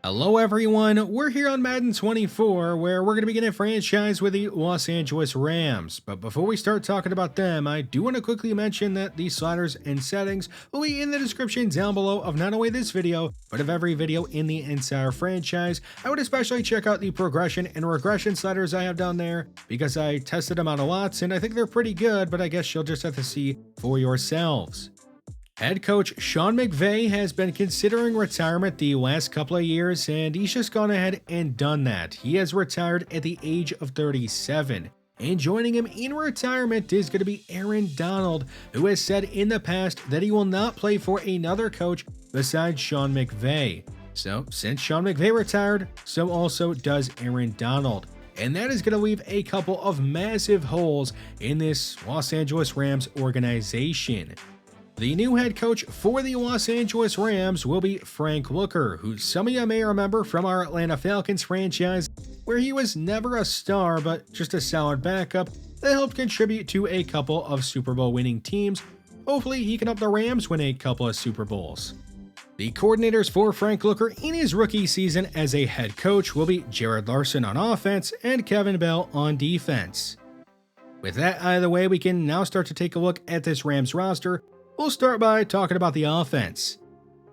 Hello everyone, we're here on Madden 24 where we're going to begin a franchise with the Los Angeles Rams. But before we start talking about them, I do want to quickly mention that the sliders and settings will be in the description down below of not only this video, but of every video in the entire franchise. I would especially check out the progression and regression sliders I have down there because I tested them out a lot and I think they're pretty good, but I guess you'll just have to see for yourselves. Head coach Sean McVay has been considering retirement the last couple of years, and he's just gone ahead and done that. He has retired at the age of 37. And joining him in retirement is going to be Aaron Donald, who has said in the past that he will not play for another coach besides Sean McVay. So, since Sean McVay retired, so also does Aaron Donald. And that is going to leave a couple of massive holes in this Los Angeles Rams organization. The new head coach for the Los Angeles Rams will be Frank Looker, who some of you may remember from our Atlanta Falcons franchise, where he was never a star but just a solid backup that helped contribute to a couple of Super Bowl winning teams. Hopefully he can help the Rams win a couple of Super Bowls. The coordinators for Frank Looker in his rookie season as a head coach will be Jared Larson on offense and Kevin Bell on defense. With that out of the way, we can now start to take a look at this Rams roster. We'll start by talking about the offense.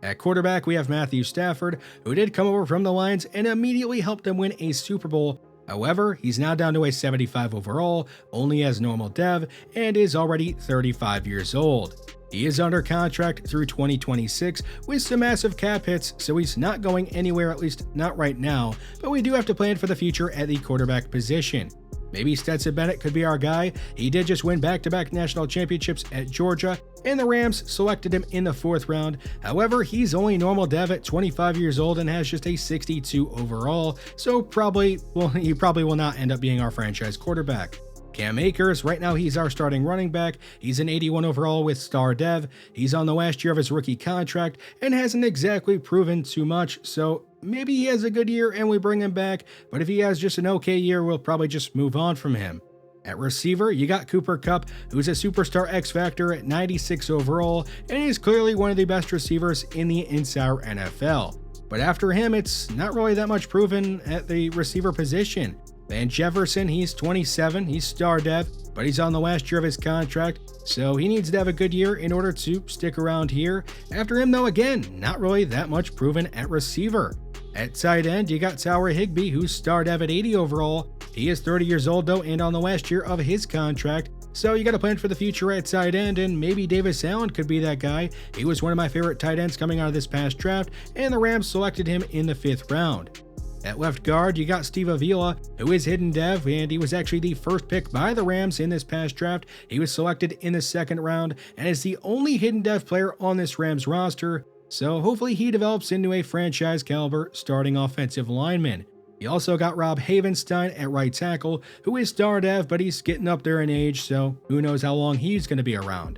At quarterback, we have Matthew Stafford, who did come over from the Lions and immediately helped them win a Super Bowl. However, he's now down to a 75 overall, only has normal dev, and is already 35 years old. He is under contract through 2026 with some massive cap hits, so he's not going anywhere, at least not right now, but we do have to plan for the future at the quarterback position. Maybe Stetson Bennett could be our guy. He did just win back-to-back national championships at Georgia, and the Rams selected him in the 4th round. However, he's only normal dev at 25 years old and has just a 62 overall, so he probably will not end up being our franchise quarterback. Cam Akers, right now he's our starting running back. He's an 81 overall with star dev. He's on the last year of his rookie contract and hasn't exactly proven too much, so maybe he has a good year and we bring him back, but if he has just an okay year, we'll probably just move on from him. At receiver, you got Cooper Kupp, who's a superstar X-Factor at 96 overall, and he's clearly one of the best receivers in the entire NFL. But after him, it's not really that much proven at the receiver position. Van Jefferson, he's 27, he's star dev, but he's on the last year of his contract, so he needs to have a good year in order to stick around here. After him, though, again, not really that much proven at receiver. At tight end, you got Tower Higbee, who's star dev at 80 overall. He is 30 years old, though, and on the last year of his contract, so you got to plan for the future at tight end, and maybe Davis Allen could be that guy. He was one of my favorite tight ends coming out of this past draft, and the Rams selected him in the 5th round. At left guard, you got Steve Avila, who is hidden dev, and he was actually the first pick by the Rams in this past draft. He was selected in the 2nd round, and is the only hidden dev player on this Rams roster, so hopefully he develops into a franchise caliber starting offensive lineman. You also got Rob Havenstein at right tackle, who is star dev, but he's getting up there in age, so who knows how long he's going to be around.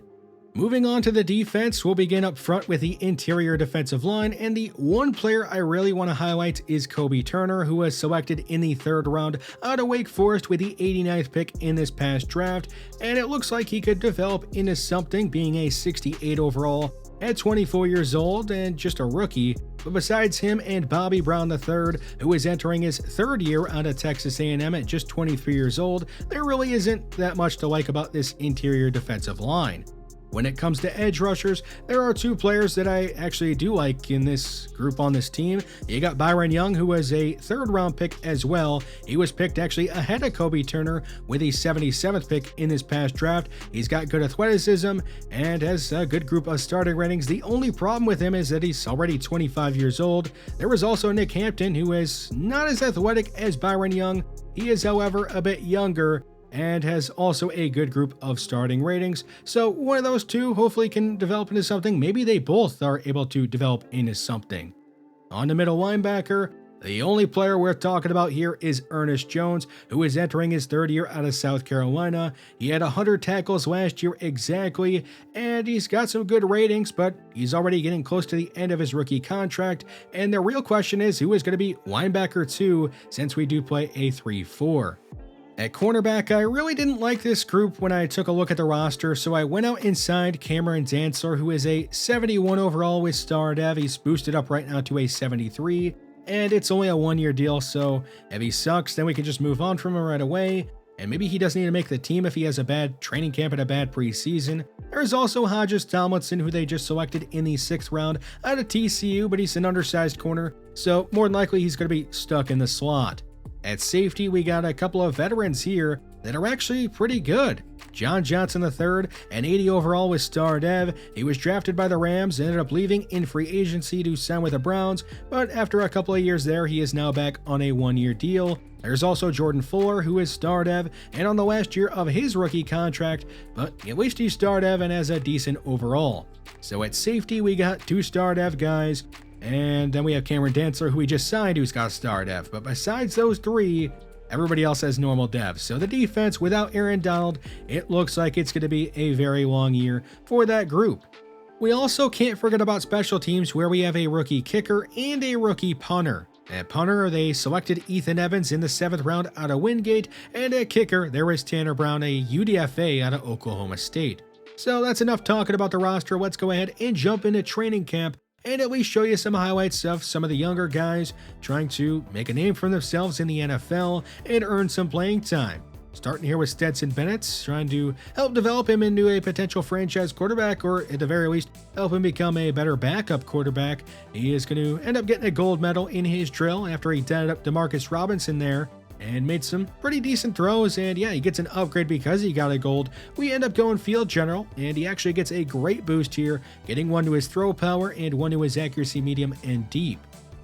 Moving on to the defense, we'll begin up front with the interior defensive line, and the one player I really want to highlight is Kobe Turner, who was selected in the 3rd round out of Wake Forest with the 89th pick in this past draft, and it looks like he could develop into something, being a 68 overall at 24 years old and just a rookie. But besides him and Bobby Brown III, who is entering his 3rd year out of Texas A&M at just 23 years old, there really isn't that much to like about this interior defensive line. When it comes to edge rushers, there are 2 players that I actually do like in this group on this team. You got Byron Young, who was a 3rd round pick as well. He was picked actually ahead of Kobe Turner with a 77th pick in this past draft. He's got good athleticism and has a good group of starting ratings. The only problem with him is that he's already 25 years old. There was also Nick Hampton, who is not as athletic as Byron Young. He is, however, a bit younger and has also a good group of starting ratings. So one of those 2 hopefully can develop into something. Maybe they both are able to develop into something. On the middle linebacker, the only player worth talking about here is Ernest Jones, who is entering his 3rd year out of South Carolina. He had 100 tackles last year exactly, and he's got some good ratings, but he's already getting close to the end of his rookie contract, and the real question is who is going to be linebacker 2, since we do play a 3-4. At cornerback, I really didn't like this group when I took a look at the roster, so I went out and signed Cameron Dantzler, who is a 71 overall with star dev. He's boosted up right now to a 73. and it's only a 1-year deal, so if he sucks, then we can just move on from him right away. And maybe he doesn't need to make the team if he has a bad training camp and a bad preseason. There's also Hodges Tomlinson, who they just selected in the 6th round out of TCU, but he's an undersized corner, so more than likely he's going to be stuck in the slot. At safety, we got a couple of veterans here that are actually pretty good. John Johnson III, an 80 overall with star dev. He was drafted by the Rams and ended up leaving in free agency to sign with the Browns, but after a couple of years there, he is now back on a 1-year deal. There's also Jordan Fuller, who is star dev and on the last year of his rookie contract, but at least he's star dev and has a decent overall. So at safety, we got 2 star dev guys, and then we have Cameron Dantzler, who we just signed, who's got star dev. But besides those 3, everybody else has normal dev. So the defense, without Aaron Donald, it looks like it's going to be a very long year for that group. We also can't forget about special teams, where we have a rookie kicker and a rookie punter. At punter, they selected Ethan Evans in the 7th round out of Wingate, and at kicker, there was Tanner Brown, a UDFA out of Oklahoma State. So that's enough talking about the roster. Let's go ahead and jump into training camp and at least show you some highlights of some of the younger guys trying to make a name for themselves in the NFL and earn some playing time. Starting here with Stetson Bennett, trying to help develop him into a potential franchise quarterback, or at the very least, help him become a better backup quarterback. He is going to end up getting a gold medal in his drill after he tied up Demarcus Robinson there and made some pretty decent throws, and yeah, he gets an upgrade because he got a gold. We end up going field general, and he actually gets a great boost here, getting one to his throw power and one to his accuracy medium and deep.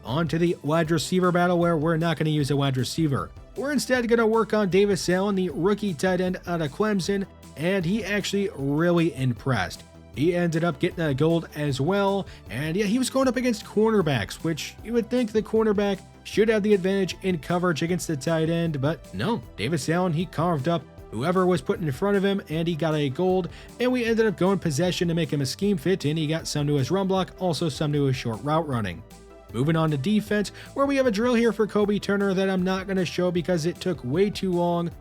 On to the wide receiver battle, where we're not going to use a wide receiver. We're instead going to work on Davis Allen, the rookie tight end out of Clemson, and he actually really impressed. He ended up getting a gold as well, and yeah, he was going up against cornerbacks, which you would think the cornerback should have the advantage in coverage against the tight end, but no, Davis Allen, he carved up whoever was put in front of him, and he got a gold, and we ended up going possession to make him a scheme fit, and he got some to his run block, also some to his short route running. Moving on to defense, where we have a drill here for Kobe Turner that I'm not going to show because it took way too long,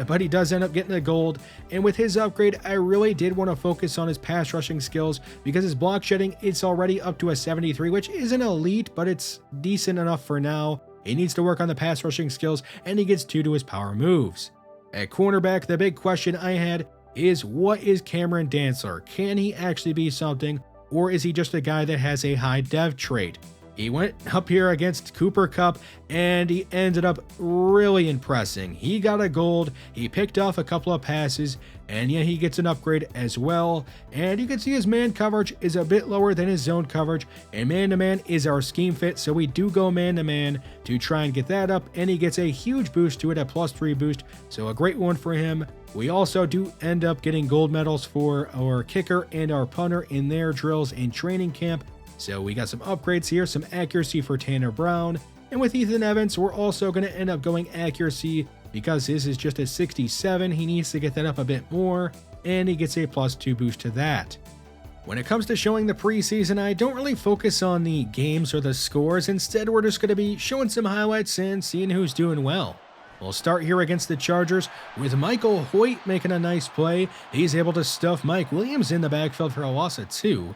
but he does end up getting a gold. And with his upgrade, I really did want to focus on his pass rushing skills because his block shedding, it's already up to a 73, which isn't elite, but it's decent enough for now. He needs to work on the pass rushing skills, and he gets 2 to his power moves. At cornerback, the big question I had is, what is Cameron Dantzler? Can he actually be something, or is he just a guy that has a high dev trait? He went up here against Cooper Kupp, and he ended up really impressing. He got a gold, he picked off a couple of passes, and yeah, he gets an upgrade as well. And you can see his man coverage is a bit lower than his zone coverage, and man-to-man is our scheme fit, so we do go man-to-man to try and get that up, and he gets a huge boost to it, a +3 boost, so a great one for him. We also do end up getting gold medals for our kicker and our punter in their drills in training camp. So we got some upgrades here, some accuracy for Tanner Brown. And with Ethan Evans, we're also going to end up going accuracy because his is just a 67. He needs to get that up a bit more, and he gets a +2 boost to that. When it comes to showing the preseason, I don't really focus on the games or the scores. Instead, we're just going to be showing some highlights and seeing who's doing well. We'll start here against the Chargers with Michael Hoyt making a nice play. He's able to stuff Mike Williams in the backfield for a loss of 2.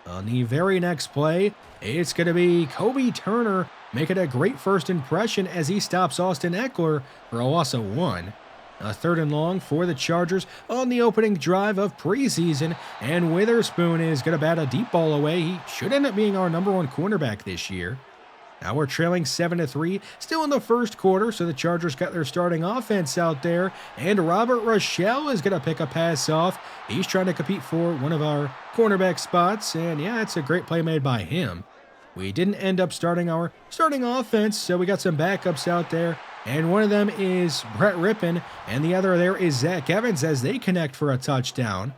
On the very next play, it's going to be Kobe Turner making a great first impression as he stops Austin Eckler for a loss of 1. A 3rd and long for the Chargers on the opening drive of preseason, and Witherspoon is going to bat a deep ball away. He should end up being our #1 cornerback this year. Now we're trailing 7-3, still in the first quarter, so the Chargers got their starting offense out there, and Robert Rochelle is going to pick a pass off. He's trying to compete for one of our cornerback spots, and yeah, it's a great play made by him. We didn't end up starting our starting offense, so we got some backups out there, and one of them is Brett Rippon, and the other there is Zach Evans as they connect for a touchdown.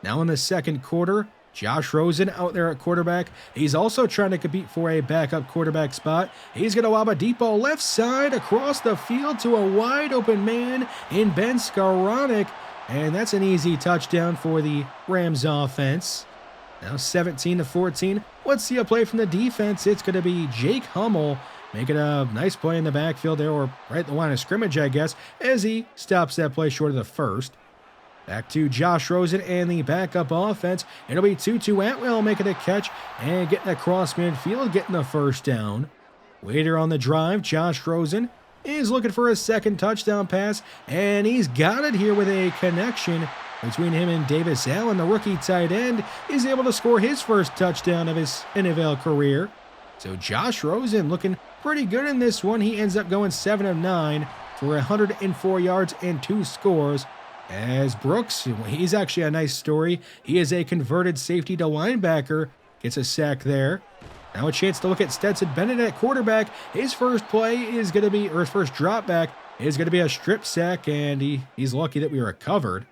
Now in the second quarter, Josh Rosen out there at quarterback. He's also trying to compete for a backup quarterback spot. He's going to lob a deep ball left side across the field to a wide open man in Ben Skowronek, and that's an easy touchdown for the Rams offense. Now 17-14. Let's see a play from the defense. It's going to be Jake Hummel making a nice play in the backfield there, or right at the line of scrimmage, I guess, as he stops that play short of the first. Back to Josh Rosen and the backup offense. It'll be Tutu Atwell making a catch and getting across midfield, getting the first down. Later on the drive, Josh Rosen is looking for a second touchdown pass, and he's got it here with a connection between him and Davis Allen. The rookie tight end is able to score his first touchdown of his NFL career. So Josh Rosen looking pretty good in this one. He ends up going 7 of 9 for 104 yards and 2 scores. As Brooks, he's actually a nice story. He is a converted safety to linebacker, gets a sack there. Now a chance to look at Stetson Bennett at quarterback. His first play is going to be, or his first drop back is going to be a strip sack, and he's lucky that we recovered.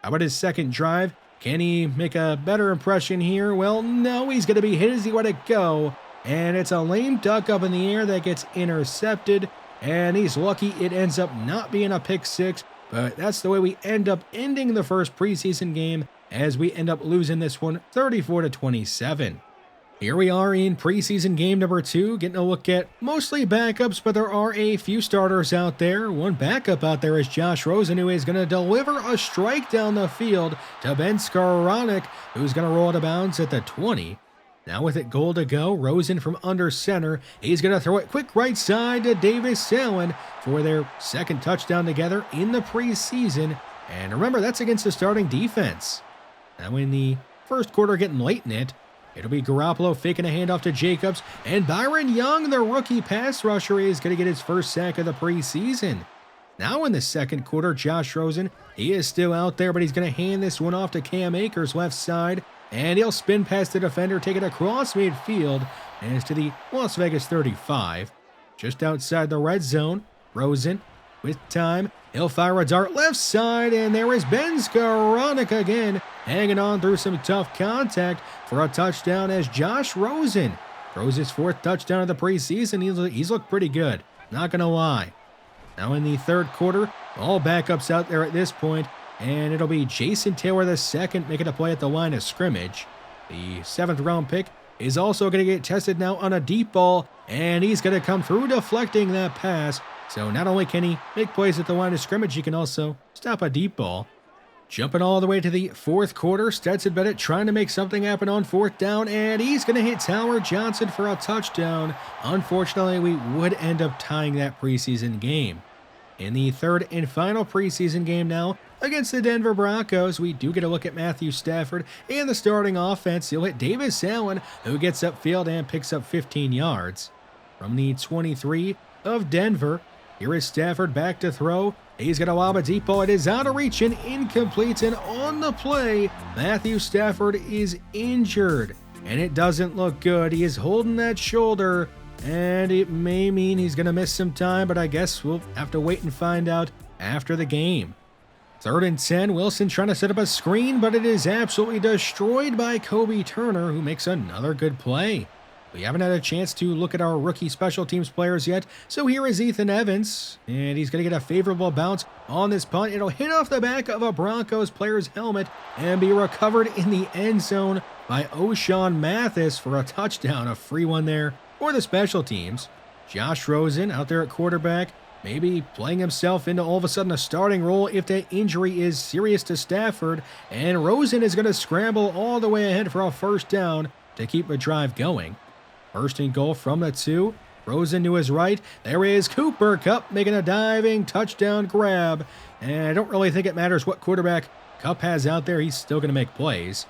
How about his second drive? Can he make a better impression here? Well, no, he's going to be hit as he let it go. And it's a lame duck up in the air that gets intercepted. And he's lucky it ends up not being a pick six. But that's the way we end up ending the first preseason game, as we end up losing this one 34-27. Here we are in preseason game number 2, getting a look at mostly backups, but there are a few starters out there. One backup out there is Josh Rosen, who is going to deliver a strike down the field to Ben Skowronek, who's going to roll out of bounds at the 20. Now with it goal to go, Rosen from under center, he's going to throw it quick right side to Davis Allen for their second touchdown together in the preseason. And remember, that's against the starting defense. Now in the first quarter, getting late in it, it'll be Garoppolo faking a handoff to Jacobs, and Byron Young, the rookie pass rusher, is going to get his first sack of the preseason. Now in the second quarter, Josh Rosen, he is still out there, but he's going to hand this one off to Cam Akers left side, and he'll spin past the defender, take it across midfield, and it's to the Las Vegas 35. Just outside the red zone, Rosen, with time, he'll fire a dart left side, and there is Ben Skowronek again, hanging on through some tough contact for a touchdown as Josh Rosen throws his 4th touchdown of the preseason. He's looked pretty good, not going to lie. Now in the third quarter, all backups out there at this point, and it'll be Jason Taylor II making a play at the line of scrimmage. The 7th round pick is also going to get tested now on a deep ball, and he's going to come through deflecting that pass. So not only can he make plays at the line of scrimmage, he can also stop a deep ball. Jumping all the way to the 4th quarter, Stetson Bennett trying to make something happen on 4th down, and he's going to hit Tyler Johnson for a touchdown. Unfortunately, we would end up tying that preseason game. In the third and final preseason game now, against the Denver Broncos, we do get a look at Matthew Stafford and the starting offense. He'll hit Davis Allen, who gets upfield and picks up 15 yards. From the 23 of Denver, here is Stafford back to throw. He's going to lob a deep ball. It is out of reach and incomplete. And on the play, Matthew Stafford is injured. And it doesn't look good. He is holding that shoulder. And it may mean he's going to miss some time. But I guess we'll have to wait and find out after the game. 3rd and 10. Wilson trying to set up a screen. But it is absolutely destroyed by Kobe Turner, who makes another good play. We haven't had a chance to look at our rookie special teams players yet, so here is Ethan Evans, and he's going to get a favorable bounce on this punt. It'll hit off the back of a Broncos player's helmet and be recovered in the end zone by O'Shawn Mathis for a touchdown, a free one there for the special teams. Josh Rosen out there at quarterback, maybe playing himself into all of a sudden a starting role if that injury is serious to Stafford, and Rosen is going to scramble all the way ahead for a first down to keep the drive going. First and goal from the 2. Rosen to his right. There is Cooper Kupp making a diving touchdown grab. And I don't really think it matters what quarterback Kupp has out there. He's still going to make plays.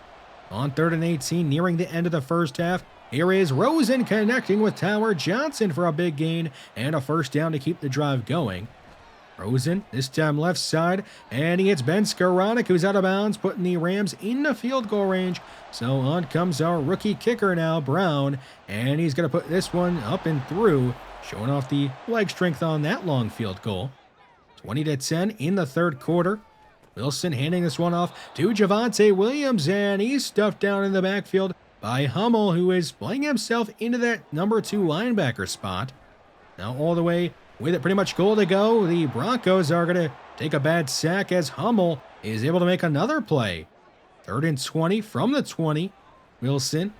On 3rd and 18, nearing the end of the first half, here is Rosen connecting with Tyler Johnson for a big gain and a first down to keep the drive going. Rosen, this time left side, and he hits Ben Skowronek, who's out of bounds, putting the Rams in the field goal range. So on comes our rookie kicker now, Brown, and he's going to put this one up and through, showing off the leg strength on that long field goal. 20-10 in the third quarter. Wilson handing this one off to Javonte Williams, and he's stuffed down in the backfield by Hummel, who is playing himself into that number 2 linebacker spot. Now all the way with it pretty much goal to go, the Broncos are going to take a bad sack as Hummel is able to make another play. 3rd and 20 from the 20. Wilson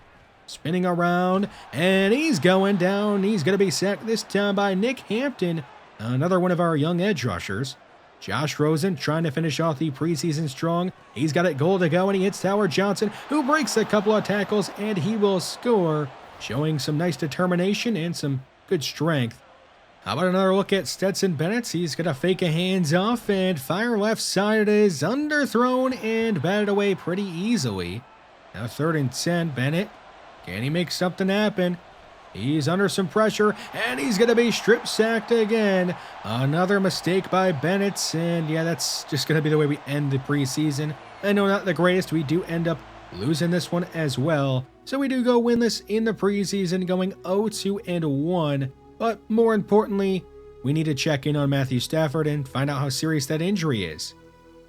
spinning around, and he's going down. He's going to be sacked this time by Nick Hampton, another one of our young edge rushers. Josh Rosen trying to finish off the preseason strong. He's got it goal to go, and he hits Tyler Johnson, who breaks a couple of tackles, and he will score, showing some nice determination and some good strength. How about another look at Stetson Bennett? He's going to fake a hands-off and fire left side. It is underthrown and batted away pretty easily. Now 3rd and 10, Bennett. Can he make something happen? He's under some pressure, and he's going to be strip sacked again. Another mistake by Bennett, and yeah, that's just going to be the way we end the preseason. I know not the greatest. We do end up losing this one as well. So we do go winless in the preseason, going 0-2-1. But more importantly, we need to check in on Matthew Stafford and find out how serious that injury is.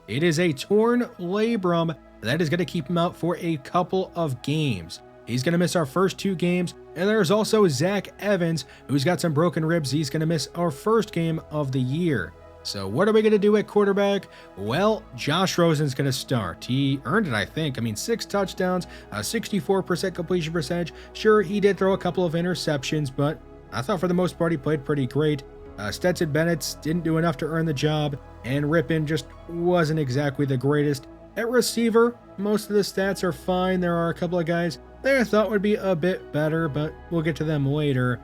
It is a torn labrum that is going to keep him out for a couple of games. He's going to miss our first 2 games, and there's also Zach Evans, who's got some broken ribs. He's going to miss our first game of the year. So what are we going to do at quarterback? Well, Josh Rosen's going to start. He earned it, I think. 6 touchdowns, a 64% completion percentage. Sure, he did throw a couple of interceptions, but I thought for the most part he played pretty great. Stetson Bennett didn't do enough to earn the job, and Rippon just wasn't exactly the greatest. At receiver, most of the stats are fine. There are a couple of guys that I thought would be a bit better, but we'll get to them later.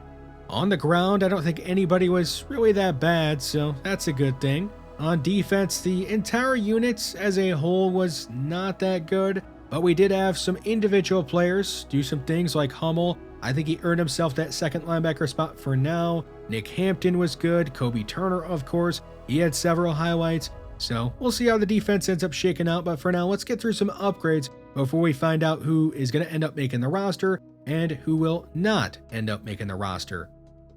On the ground, I don't think anybody was really that bad, so that's a good thing. On defense, the entire unit as a whole was not that good, but we did have some individual players do some things like Hummel. I think he earned himself that second linebacker spot for now. Nick Hampton was good. Kobe Turner, of course. He had several highlights. So we'll see how the defense ends up shaking out. But for now, let's get through some upgrades before we find out who is going to end up making the roster and who will not end up making the roster.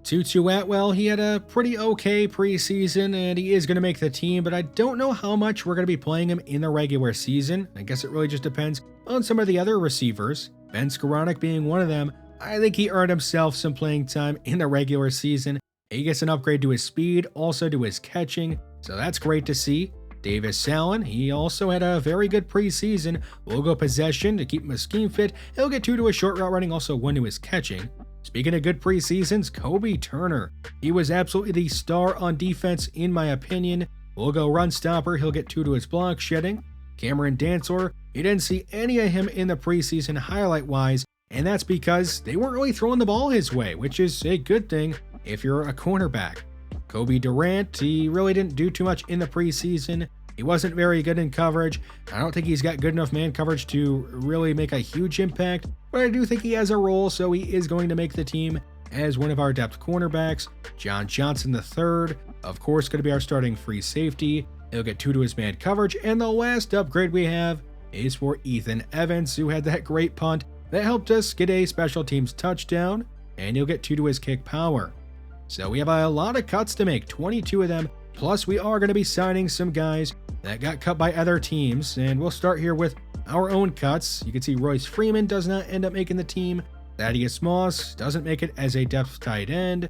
Tutu Atwell, he had a pretty okay preseason, and he is going to make the team, but I don't know how much we're going to be playing him in the regular season. I guess it really just depends on some of the other receivers. Ben Skoranek being one of them. I think he earned himself some playing time in the regular season. He gets an upgrade to his speed, also to his catching, so that's great to see. Davis Allen, he also had a very good preseason. We'll go possession to keep him a scheme fit. He'll get 2 to his short route running, also 1 to his catching. Speaking of good preseasons, Kobe Turner. He was absolutely the star on defense in my opinion. We'll go run stopper. He'll get 2 to his block shedding. Cameron Dantzler, you didn't see any of him in the preseason highlight-wise, and that's because they weren't really throwing the ball his way, which is a good thing if you're a cornerback. Kobe Durant, he really didn't do too much in the preseason. He wasn't very good in coverage. I don't think he's got good enough man coverage to really make a huge impact, but I do think he has a role, so he is going to make the team as one of our depth cornerbacks. John Johnson III, of course, going to be our starting free safety. He'll get 2 to his man coverage, and the last upgrade we have is for Ethan Evans, who had that great punt that helped us get a special teams touchdown, and he'll get 2 to his kick power. So we have a lot of cuts to make, 22 of them, plus we are going to be signing some guys that got cut by other teams, and we'll start here with our own cuts. You can see Royce Freeman does not end up making the team. Thaddeus Moss doesn't make it as a depth tight end.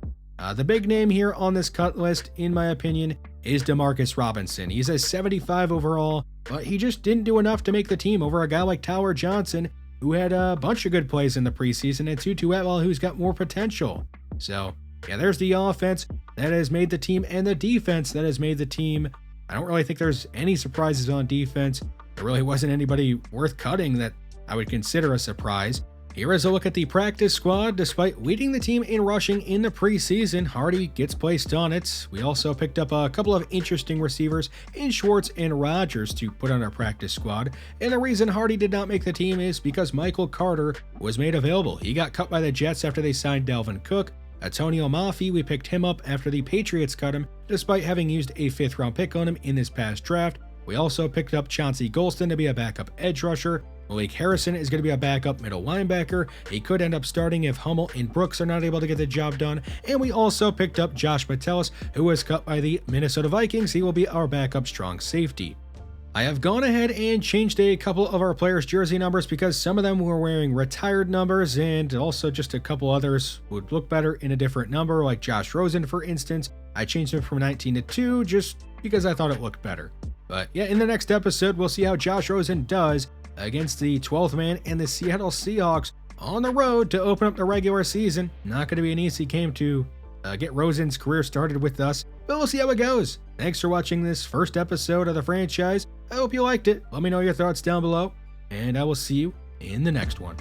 The big name here on this cut list, in my opinion, is Demarcus Robinson. He's a 75 overall, but he just didn't do enough to make the team over a guy like Tower Johnson, who had a bunch of good plays in the preseason, and Tutu Atwell, who's got more potential. So, yeah, there's the offense that has made the team and the defense that has made the team. I don't really think there's any surprises on defense. There really wasn't anybody worth cutting that I would consider a surprise. Here is a look at the practice squad. Despite leading the team in rushing in the preseason, Hardy gets placed on it. We also picked up a couple of interesting receivers in Schwartz and Rogers to put on our practice squad. And the reason Hardy did not make the team is because Michael Carter was made available. He got cut by the Jets after they signed Dalvin Cook. Antonio Mafi, we picked him up after the Patriots cut him, despite having used a 5th round pick on him in this past draft. We also picked up Chauncey Golston to be a backup edge rusher. Malik Harrison is going to be a backup middle linebacker. He could end up starting if Hummel and Brooks are not able to get the job done. And we also picked up Josh Metellus, who was cut by the Minnesota Vikings. He will be our backup strong safety. I have gone ahead and changed a couple of our players' jersey numbers because some of them were wearing retired numbers, and also just a couple others would look better in a different number, like Josh Rosen, for instance. I changed him from 19 to 2 just because I thought it looked better. But yeah, in the next episode, we'll see how Josh Rosen does against the 12th man and the Seattle Seahawks on the road to open up the regular season. Not going to be an easy game to get Rosen's career started with us, but we'll see how it goes. Thanks for watching this first episode of the franchise. I hope you liked it. Let me know your thoughts down below, and I will see you in the next one.